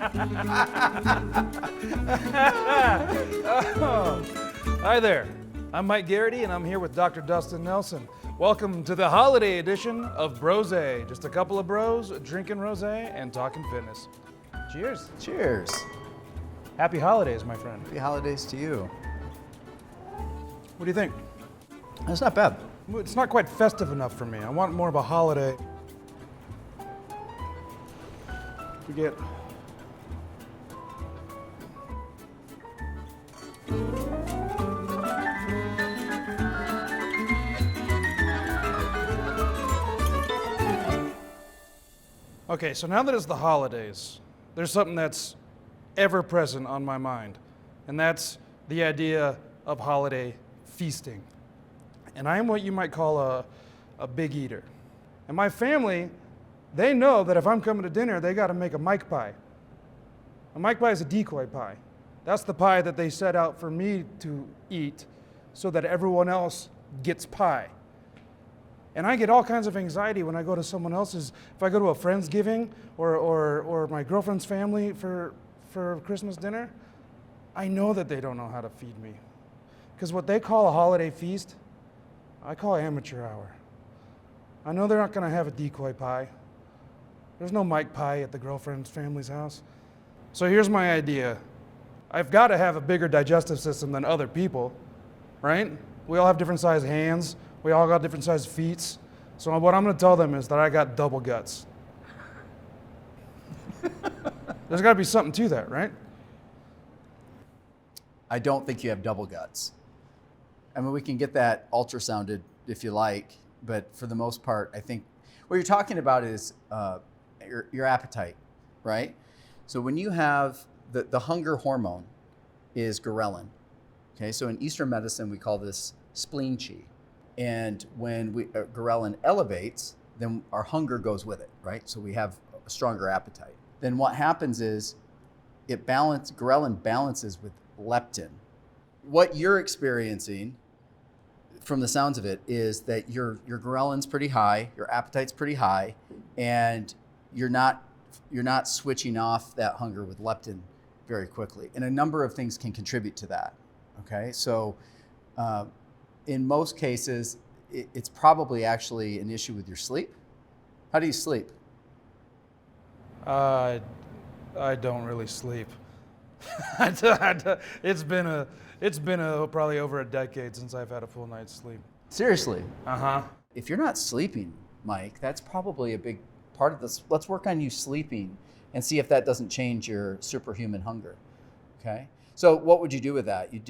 Oh, hi there. I'm Mike Garrity, and I'm here with Dr. Dustin Nelson. Welcome to the holiday edition of Brosé. Just a couple of bros drinking rosé and talking fitness. Cheers. Cheers. Happy holidays, my friend. Happy holidays to you. What do you think? That's not bad. It's not quite festive enough for me. I want more of a holiday. We get Okay, so now that it's the holidays, there's something that's ever present on my mind, and that's the idea of holiday feasting. And I am what you might call a big eater. And my family, they know that if I'm coming to dinner, they got to make a Mike pie. A Mike pie is a decoy pie. That's the pie that they set out for me to eat so that everyone else gets pie. And I get all kinds of anxiety when I go to someone else's, if I go to a Friendsgiving or my girlfriend's family for Christmas dinner, I know that they don't know how to feed me. Because what they call a holiday feast, I call amateur hour. I know they're not going to have a decoy pie. There's no Mike pie at the girlfriend's family's house. So here's my idea. I've got to have a bigger digestive system than other people, right? We all have different sized hands. We all got different sized feet. So what I'm going to tell them is that I got double guts. There's got to be something to that, right? I don't think you have double guts. I mean, we can get that ultrasounded if you like, but for the most part, I think what you're talking about is your appetite, right? So when you have the hunger hormone is ghrelin. Okay, so in Eastern medicine, we call this spleen chi. And when ghrelin elevates, then our hunger goes with it, right? So we have a stronger appetite. Then what happens is ghrelin balances with leptin. What you're experiencing, from the sounds of it, is that your ghrelin's pretty high, your appetite's pretty high, and you're not switching off that hunger with leptin very quickly. And a number of things can contribute to that. Okay, so in most cases, it's probably actually an issue with your sleep. How do you sleep? I don't really sleep. It's been probably over a decade since I've had a full night's sleep. Seriously? Uh-huh. If you're not sleeping, Mike, that's probably a big part of this. Let's work on you sleeping and see if that doesn't change your superhuman hunger. Okay? So what would you do with that? You'd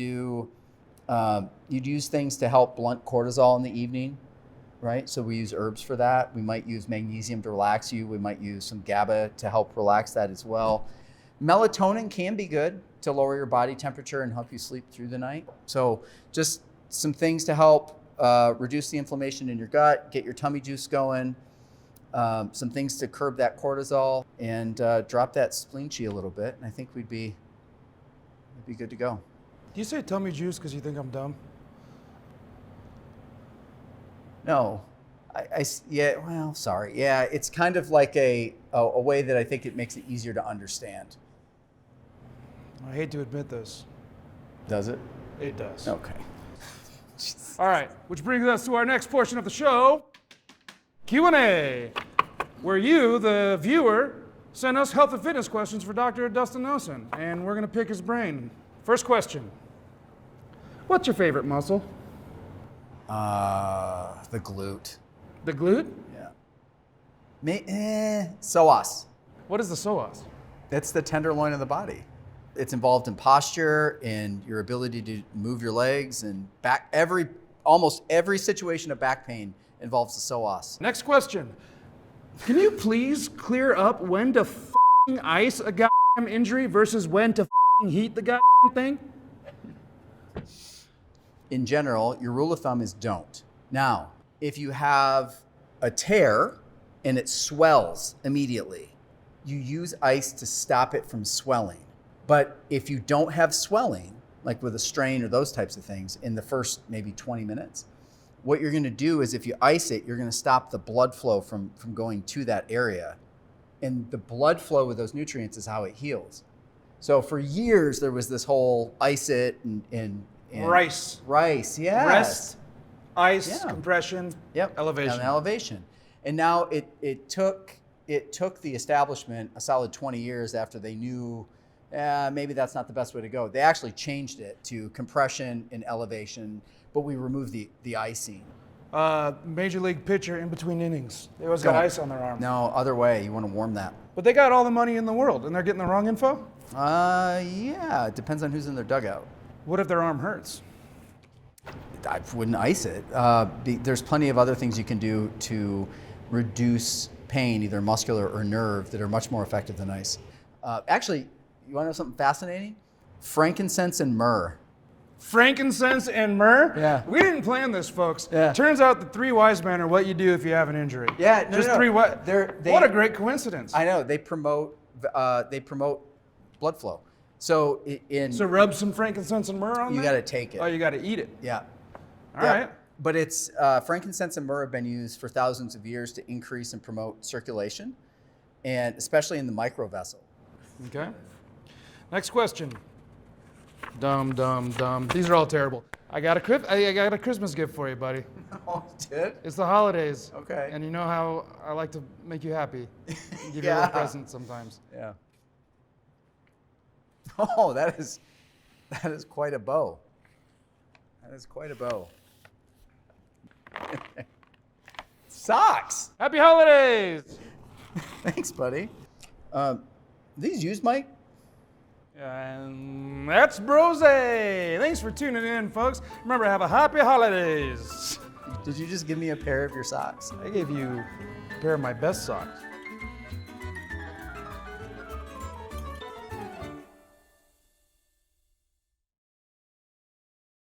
use things to help blunt cortisol in the evening, right? So we use herbs for that. We might use magnesium to relax you. We might use some GABA to help relax that as well. Melatonin can be good to lower your body temperature and help you sleep through the night. So just some things to help reduce the inflammation in your gut, get your tummy juice going, some things to curb that cortisol, and drop that spleen chi a little bit. And I think we'd be good to go. Do you say tummy juice because you think I'm dumb? No, sorry. Yeah, it's kind of like a way that I think it makes it easier to understand. I hate to admit this. Does it? It does. Okay. All right, which brings us to our next portion of the show, Q&A, where you, the viewer, send us health and fitness questions for Dr. Dustin Nelson, and we're going to pick his brain. First question. What's your favorite muscle? The glute. The glute? Yeah. Psoas. What is the psoas? That's the tenderloin of the body. It's involved in posture and your ability to move your legs and back. Almost every situation of back pain involves the psoas. Next question. Can you please clear up when to f***ing ice a goddamn injury versus when to f***ing heat the goddamn thing? In general, your rule of thumb is don't. Now, if you have a tear and it swells immediately, you use ice to stop it from swelling. But if you don't have swelling, like with a strain or those types of things, in the first maybe 20 minutes, what you're going to do is if you ice it, you're going to stop the blood flow from going to that area and the blood flow with those nutrients is how it heals. So for years there was this whole ice it and Rice. Rice, yes. Rest, ice, Yeah. compression, Yep. elevation. And elevation. And now it took the establishment a solid 20 years after they knew maybe that's not the best way to go. They actually changed it to compression and elevation, but we removed the icing. Major league pitcher in between innings. They always got Don't. ice on their arm. No, other way. You want to warm that. But they got all the money in the world and they're getting the wrong info? Yeah, it depends on who's in their dugout. What if their arm hurts? I wouldn't ice it. There's plenty of other things you can do to reduce pain, either muscular or nerve, that are much more effective than ice. Actually, you want to know something fascinating? Frankincense and myrrh. Frankincense and myrrh? Yeah. We didn't plan this, folks. Yeah. Turns out the 3 wise men are what you do if you have an injury. Yeah, no, Just no. 3 What a great coincidence. I know, they promote blood flow. So So rub some frankincense and myrrh on you there? got to take it. Oh, you got to eat it. Yeah. All right. But it's frankincense and myrrh have been used for thousands of years to increase and promote circulation, and especially in the microvessel. Okay. Next question. Dumb. These are all terrible. I got a Christmas gift for you, buddy. Oh, did? It's the holidays. Okay. And you know how I like to make you happy. Give you a Yeah. little present sometimes. Yeah. Oh, that is quite a bow. That is quite a bow. Socks. Happy holidays! Thanks, buddy. These used, Mike? And that's Brosé. Thanks for tuning in, folks. Remember, have a happy holidays. Did you just give me a pair of your socks? I gave you a pair of my best socks.